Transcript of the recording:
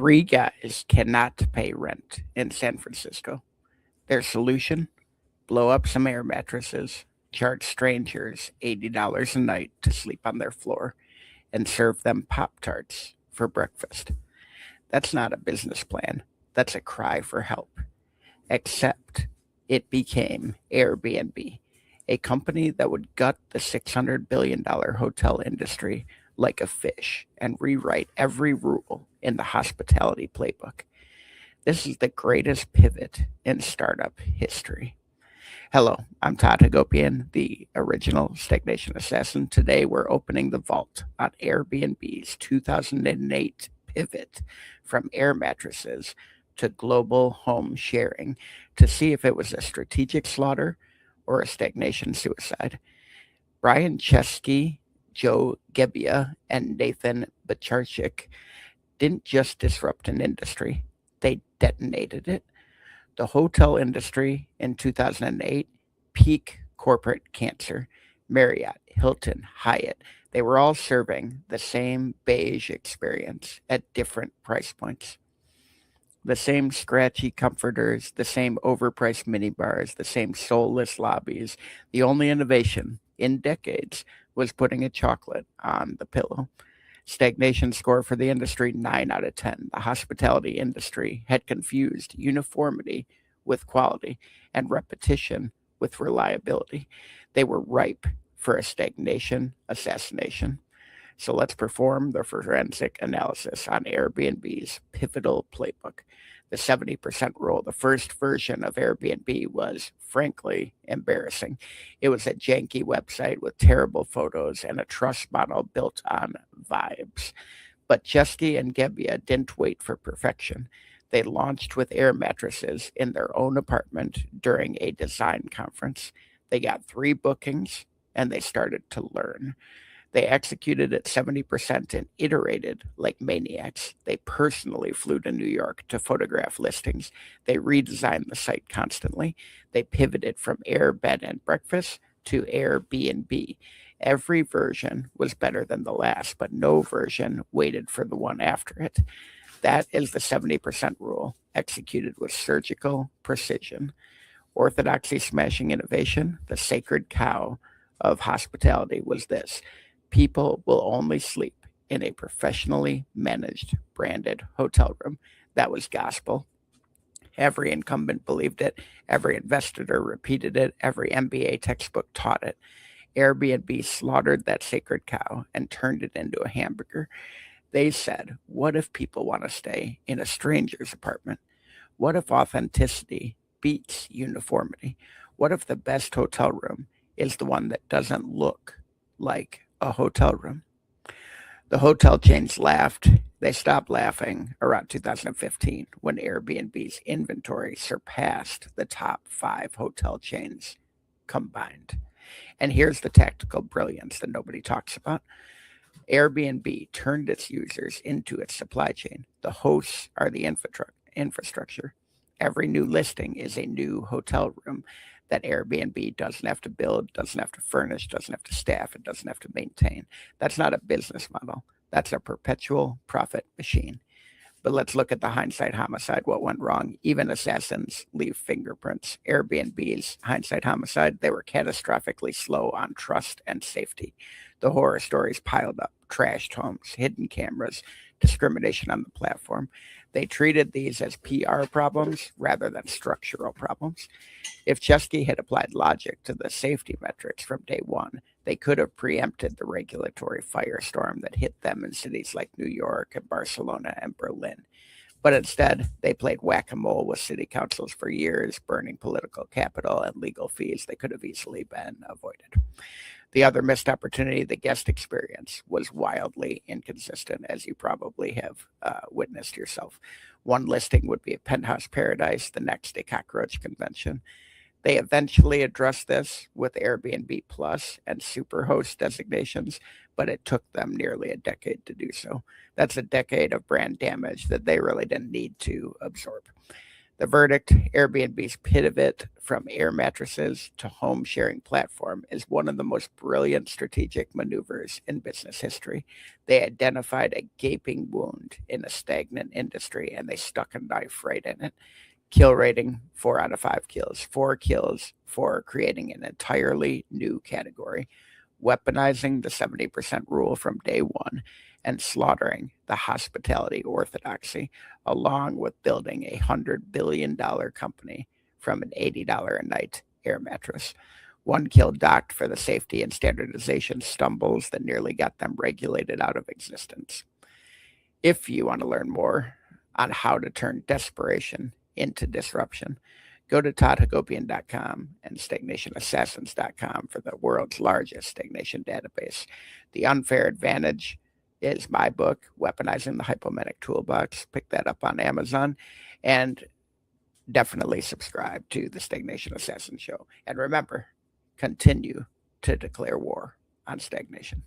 Three guys cannot pay rent in San Francisco. Their solution: blow up some air mattresses, charge strangers $80 a night to sleep on their floor, and serve them Pop-Tarts for breakfast. That's not a business plan. That's a cry for help. Except it became Airbnb, a company that would gut the $600 billion hotel industry like a fish and rewrite every rule in the hospitality playbook. This is the greatest pivot in startup history. Hello, I'm Todd Hagopian, the original Stagnation Assassin. Today we're opening the vault on Airbnb's 2008 pivot from air mattresses to global home sharing to see if it was a strategic slaughter or a stagnation suicide. Brian Chesky, Joe Gebbia, and Nathan Bacharchik didn't just disrupt an industry, they detonated it. The hotel industry in 2008, peak corporate cancer. Marriott, Hilton, Hyatt, they were all serving the same beige experience at different price points. The same scratchy comforters, the same overpriced minibars, the same soulless lobbies. The only innovation in decades was putting a chocolate on the pillow. Stagnation score for the industry 9 out of 10. The hospitality industry had confused uniformity with quality and repetition with reliability. They were ripe for a stagnation assassination. So let's perform the forensic analysis on Airbnb's pivotal playbook. The 70% rule, the first version of Airbnb, was frankly embarrassing. It was a janky website with terrible photos and a trust model built on vibes. But Chesky and Gebbia didn't wait for perfection. They launched with air mattresses in their own apartment during a design conference. They got 3 bookings and they started to learn. They executed at 70% and iterated like maniacs. They personally flew to New York to photograph listings. They redesigned the site constantly. They pivoted from Air Bed and Breakfast to Airbnb. Every version was better than the last, but no version waited for the one after it. That is the 70% rule, executed with surgical precision. Orthodoxy smashing innovation, the sacred cow of hospitality, was this: people will only sleep in a professionally managed, branded hotel room. That was gospel. Every incumbent believed it. Every investor repeated it. Every MBA textbook taught it. Airbnb slaughtered that sacred cow and turned it into a hamburger. They said, what if people want to stay in a stranger's apartment? What if authenticity beats uniformity? What if the best hotel room is the one that doesn't look like a hotel room? The hotel chains laughed. They stopped laughing around 2015 when Airbnb's inventory surpassed the top 5 hotel chains combined. And here's the tactical brilliance that nobody talks about. Airbnb turned its users into its supply chain. The hosts are the infrastructure. Every new listing is a new hotel room that Airbnb doesn't have to build, doesn't have to furnish, doesn't have to staff, and doesn't have to maintain. That's not a business model. That's a perpetual profit machine. But let's look at the hindsight homicide. What went wrong? Even assassins leave fingerprints. Airbnb's hindsight homicide, they were catastrophically slow on trust and safety. The horror stories piled up: trashed homes, hidden cameras, discrimination on the platform. They treated these as PR problems rather than structural problems. If Chesky had applied logic to the safety metrics from day one, they could have preempted the regulatory firestorm that hit them in cities like New York and Barcelona and Berlin. But instead, they played whack-a-mole with city councils for years, burning political capital and legal fees that could have easily been avoided. The other missed opportunity, the guest experience, was wildly inconsistent, as you probably have witnessed yourself. One listing would be a penthouse paradise, the next a cockroach convention. They eventually addressed this with Airbnb Plus and Superhost designations, but it took them nearly a decade to do so. That's a decade of brand damage that they really didn't need to absorb. The verdict: Airbnb's pivot from air mattresses to home sharing platform is one of the most brilliant strategic maneuvers in business history. They identified a gaping wound in a stagnant industry and they stuck a knife right in it. Kill rating 4 out of 5 kills, 4 kills for creating an entirely new category, weaponizing the 70% rule from day one, and slaughtering the hospitality orthodoxy, along with building a $100 billion company from an $80 a night air mattress. One kill docked for the safety and standardization stumbles that nearly got them regulated out of existence. If you want to learn more on how to turn desperation into disruption, go to toddhagopian.com and stagnationassassins.com for the world's largest stagnation database. The Unfair Advantage is my book, Weaponizing the Hypomanic Toolbox. Pick that up on Amazon, and definitely subscribe to the Stagnation Assassin Show. And remember, continue to declare war on stagnation.